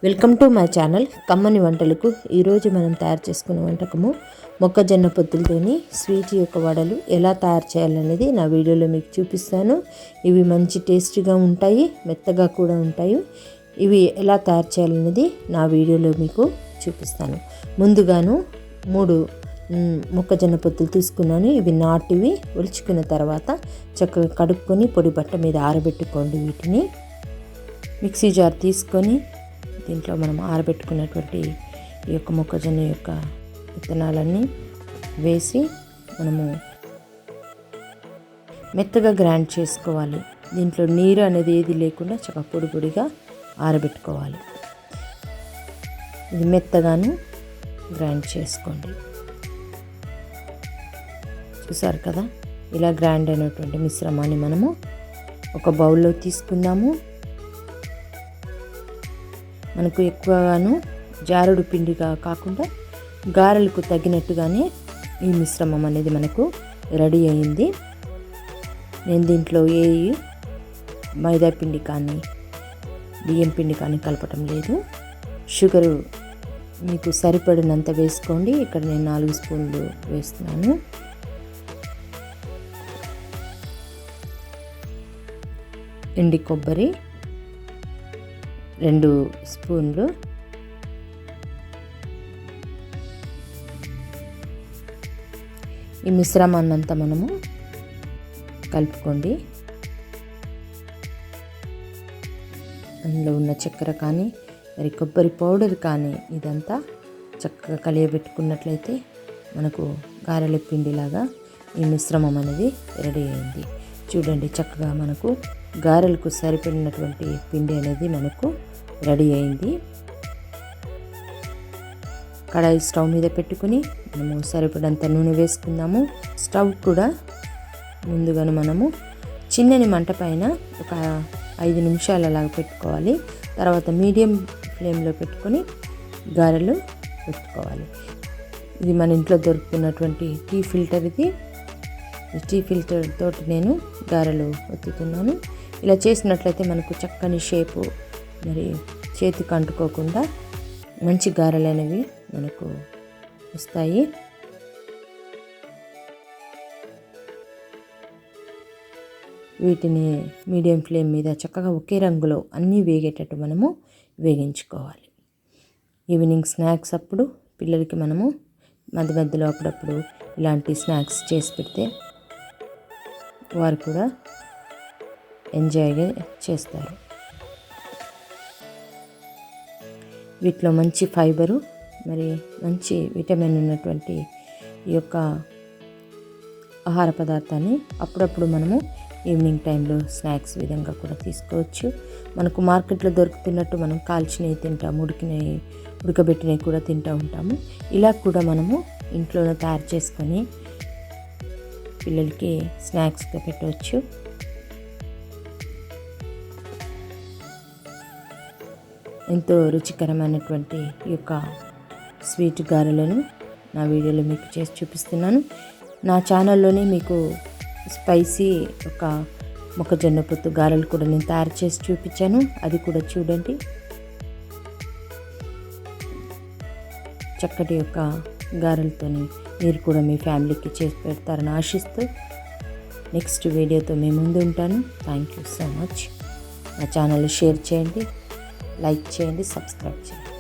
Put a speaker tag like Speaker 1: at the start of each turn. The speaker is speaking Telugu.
Speaker 1: వెల్కమ్ టు మై ఛానల్ కమ్మని వంటలకు. ఈరోజు మనం తయారు చేసుకునే వంటకము మొక్కజొన్న పొత్తులతోని స్వీట్ యొక్క వడలు ఎలా తయారు చేయాలనేది నా వీడియోలో మీకు చూపిస్తాను. ఇవి మంచి టేస్టీగా ఉంటాయి, మెత్తగా కూడా ఉంటాయి. ఇవి ఎలా తయారు చేయాలనేది నా వీడియోలో మీకు చూపిస్తాను. ముందుగాను 3 మొక్కజొన్న పొత్తులు తీసుకున్నాను. ఇవి నాటివి. ఒలుచుకున్న తర్వాత చక్కగా కడుక్కొని పొడి బట్ట మీద ఆరబెట్టుకోండి. వీటిని మిక్సీ జార్ తీసుకొని దీంట్లో మనం ఆరబెట్టుకున్నటువంటి ఈ యొక్క మొక్కజొన్న యొక్క విత్తనాలన్నీ వేసి మనము మెత్తగా గ్రైండ్ చేసుకోవాలి. దీంట్లో నీరు అనేది ఏది లేకుండా చక్కగా పొడి పొడిగా ఆరబెట్టుకోవాలి. ఇది మెత్తగాను గ్రైండ్ చేసుకోండి. చూసారు కదా, ఇలా గ్రైండ్ అయినటువంటి మిశ్రమాన్ని మనము ఒక బౌల్లో తీసుకుందాము. మనకు ఎక్కువగాను జారుడు పిండిగా కాకుండా గారెలకు తగినట్టుగానే ఈ మిశ్రమం అనేది మనకు రెడీ అయింది. నేను దీంట్లో ఏ మైదా పిండి కానీ బియ్యం పిండి కానీ కలపటం లేదు. షుగరు మీకు సరిపడినంత వేసుకోండి. ఇక్కడ నేను 4 స్పూన్లు వేస్తున్నాను. ఎండి కొబ్బరి 2 స్పూన్లు, ఈ మిశ్రమాన్ని అంతా మనము కలుపుకోండి. అందులో ఉన్న చక్కెర కానీ మరి కొబ్బరి పౌడర్ కానీ ఇదంతా చక్కగా కలియబెట్టుకున్నట్లయితే మనకు గారెల పిండిలాగా ఈ మిశ్రమం అనేది రెడీ అయింది. చూడండి, చక్కగా మనకు గారెలకు సరిపడినటువంటి పిండి అనేది మనకు రెడీ అయింది. కడాయి స్టవ్ మీద పెట్టుకుని మనము సరిపడంత నూనె వేసుకుందాము. స్టవ్ కూడా ముందుగాను మనము చిన్నని మంట పైన ఒక 5 నిమిషాలు అలాగ పెట్టుకోవాలి. తర్వాత మీడియం ఫ్లేమ్లో పెట్టుకొని గారెలు పెట్టుకోవాలి. ఇది మన ఇంట్లో దొరుకుతున్నటువంటి టీ ఫిల్టర్. ఇది టీ ఫిల్టర్ తోటి నేను గారెలు ఒత్తుతున్నాను. ఇలా చేసినట్లయితే మనకు చక్కని షేపు, మరి చేతికి అంటుకోకుండా మంచి గారెలు అనేవి మనకు వస్తాయి. వీటిని మీడియం ఫ్లేమ్ మీద చక్కగా ఒకే రంగులో అన్నీ వేగేటట్టు మనము వేగించుకోవాలి. ఈవినింగ్ స్నాక్స్ అప్పుడు పిల్లలకి మనము మధ్య మధ్యలో అప్పుడప్పుడు ఇలాంటి స్నాక్స్ చేసి పెడితే వారు కూడా ఎంజాయ్గా చేస్తారు. వీటిలో మంచి ఫైబరు మరి మంచి విటమిన్ ఉన్నటువంటి ఈ యొక్క ఆహార పదార్థాన్ని అప్పుడప్పుడు మనము ఈవినింగ్ టైంలో స్నాక్స్ విధంగా కూడా తీసుకోవచ్చు. మనకు మార్కెట్లో దొరుకుతున్నట్టు మనం కాల్చినవి తింటాము, ఉడకబెట్టినవి కూడా తింటూ ఉంటాము. ఇలా కూడా మనము ఇంట్లోనే తయారు చేసుకొని పిల్లలకి స్నాక్స్గా పెట్టవచ్చు. ఎంతో రుచికరమైనటువంటి ఈ యొక్క స్వీట్ గారెలను నా వీడియోలో మీకు చేసి చూపిస్తున్నాను. నా ఛానల్లోనే మీకు స్పైసీ ఒక మొక్కజొన్న పొత్తు గారెలు కూడా నేను తయారు చేసి చూపించాను. అది కూడా చూడండి. చక్కటి యొక్క గారెలతోని మీరు కూడా మీ ఫ్యామిలీకి చేసి పెడతారని ఆశిస్తూ నెక్స్ట్ వీడియోతో మీ ముందు ఉంటాను. Thank you so much. నా ఛానల్ షేర్ చేయండి, లైక్ చేయండి, సబ్స్క్రైబ్ చేయండి.